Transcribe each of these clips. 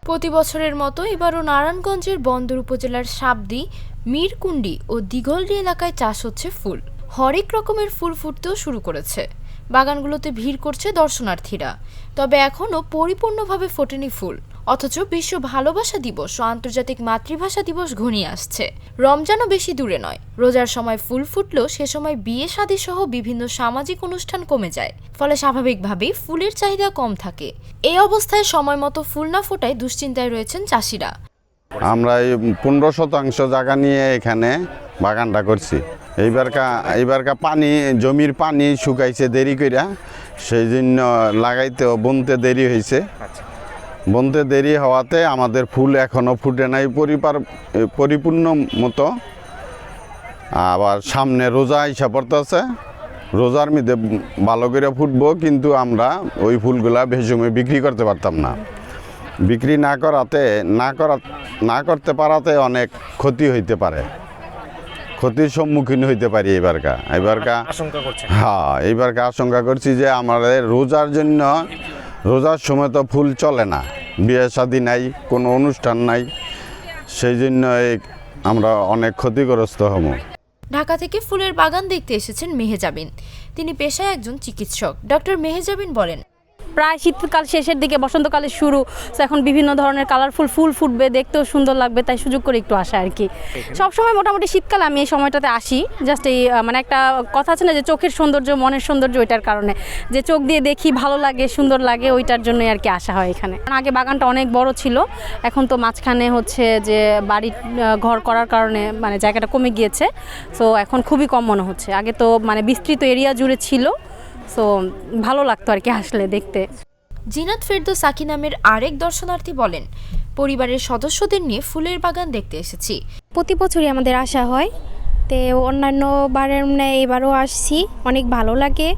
প্রতি বছরের মতো এবারও নারায়ণগঞ্জের বন্দর উপজেলার সাবদি, মিরকুন্ডি ও দিঘলডি এলাকায় চাষ হচ্ছে ফুল। হরেক রকমের ফুল ফুটতেও শুরু করেছে। বাগানগুলোতে ভিড় করছে দর্শনার্থীরা। তবে এখনও পরিপূর্ণভাবে ফোটেনি ফুল। অথচ বিশ্ব ভালোবাসা দিবস ও আন্তর্জাতিক মাতৃভাষা দিবস ঘনিয়ে আসছে। রমজানও বেশি দূরে নয়। রোজার সময় ফুল ফুটলেও সে সময় বিয়ে শাদী সহ বিভিন্ন সামাজিক অনুষ্ঠান কমে যায়। ফলে স্বাভাবিকভাবেই ফুলের চাহিদা কম থাকে। এই অবস্থায় সময় মতো ফুল না ফোটায় দুশ্চিন্তায় রয়েছেন চাষিরা। আমরা এই 15% জায়গা নিয়ে এখানে বাগানটা করছি। এইবারকা পানি, জমির পানি শুকাইছে দেরি কইরা, সেই জন্য লাগাইতেও বুনতে দেরি হয়েছে। বুনতে দেরি হওয়াতে আমাদের ফুল এখনও ফুটে নাই পরিপূর্ণ মতো। আবার সামনে রোজা আইসা পড়তেছে, রোজার মধ্যে ভালো করে ফুটবো, কিন্তু আমরা ওই ফুলগুলা বেশি সময় বিক্রি করতে পারতাম না। বিক্রি না করতে পারাতে অনেক ক্ষতি হইতে পারে, ক্ষতির সম্মুখীন হইতে পারি। এইবারকা আশঙ্কা করছি যে আমাদের রোজার জন্য, রোজার সময় তো ফুল চলে না, বিয়ে শাদী নাই, কোনো অনুষ্ঠান নাই, সেই জন্য আমরা অনেক ক্ষতিগ্রস্ত হব। ঢাকা থেকে ফুলের বাগান দেখতে এসেছেন মেহেজাবিন। তিনি পেশায় একজন চিকিৎসক। ডক্টর মেহেজাবিন বলেন, প্রায় শীতকাল শেষের দিকে, বসন্তকালের শুরু, তো এখন বিভিন্ন ধরনের কালারফুল ফুল ফুটবে, দেখতেও সুন্দর লাগবে, তাই সুযোগ করে একটু আসা আর কি। সবসময় মোটামুটি শীতকালে আমি এই সময়টাতে আসি। জাস্ট এই মানে একটা কথা আছে না যে চোখের সৌন্দর্য মনের সৌন্দর্য, ওইটার কারণে যে চোখ দিয়ে দেখি ভালো লাগে, সুন্দর লাগে, ওইটার জন্যই আর কি আসা হয় এখানে। আগে বাগানটা অনেক বড় ছিল, এখন তো মাঝখানে হচ্ছে যে বাড়ি ঘর করার কারণে মানে জায়গাটা কমে গিয়েছে। সো এখন খুবই কম মনে হচ্ছে। আগে তো মানে বিস্তৃত এরিয়া জুড়ে ছিল, সো ভালো লাগতো আর কি আসলে দেখতে। জিনাত ফেরদৌস সাকি নামের আরেক দর্শনার্থী বলেন, পরিবারের সদস্যদের নিয়ে ফুলের বাগান দেখতে এসেছি। প্রতি বছরই আমাদের আসা হয়, তো অন্যান্য বারের এবারও আসছি। অনেক ভালো লাগে,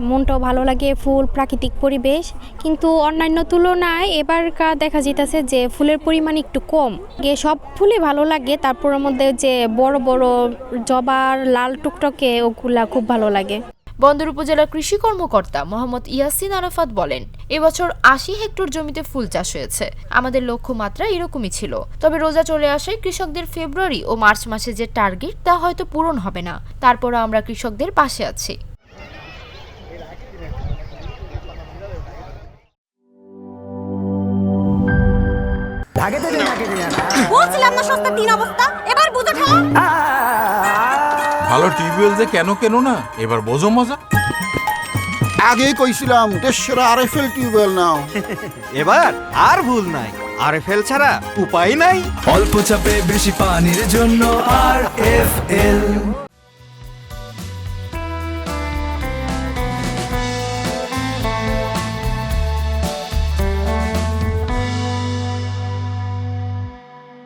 মনটাও ভালো লাগে, ফুল, প্রাকৃতিক পরিবেশ। কিন্তু অন্যান্য তুলনায় এবারকার দেখা যেতেছে যে ফুলের পরিমাণ একটু কম। সব ফুলই ভালো লাগে, তারপরের মধ্যে যে বড় বড় জবার লাল টুকটকে, ওগুলা খুব ভালো লাগে। বন্দর উপজেলা কৃষি কর্মকর্তা মোহাম্মদ ইয়াসিন আরাফাত বলেন, এবছর 80 হেক্টর জমিতে ফুল চাষ হয়েছে। আমাদের লক্ষ্যমাত্রা এরকমই ছিল। তবে রোজা চলে আসায় কৃষকদের ফেব্রুয়ারি ও মার্চ মাসে যে টার্গেট, তা হয়তো পূরণ হবে না। তারপরও আমরা কৃষকদের পাশে আছি। বলছিলাম না সস্তা 3 অবস্থা, এবার বুঝো ঠেলা। ভালো টিউবওয়েল যে কেন না, এবার বোঝো মজা। আগেই কইছিলাম দেশের আরএফএল টিউবওয়েল নাও। এবার আর ভুল নাই, আরএফএল ছাড়া উপায় নাই। অল্প চাপে বেশি পানির জন্য আরএফএল।